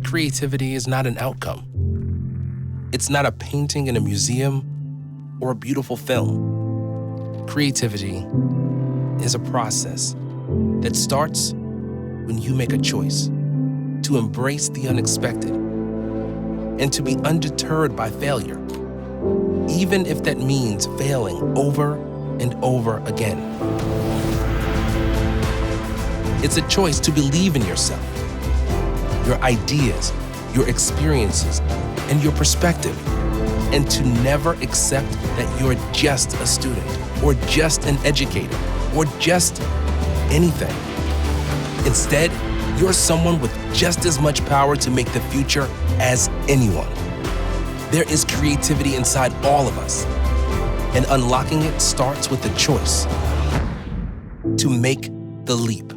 Creativity is not an outcome. It's not a painting in a museum or a beautiful film. Creativity is a process that starts when you make a choice to embrace the unexpected and to be undeterred by failure, even if that means failing over and over again. It's a choice to believe in yourself, your ideas, your experiences, and your perspective, and to never accept that you're just a student, or just an educator, or just anything. Instead, you're someone with just as much power to make the future as anyone. There is creativity inside all of us, and unlocking it starts with the choice to make the leap.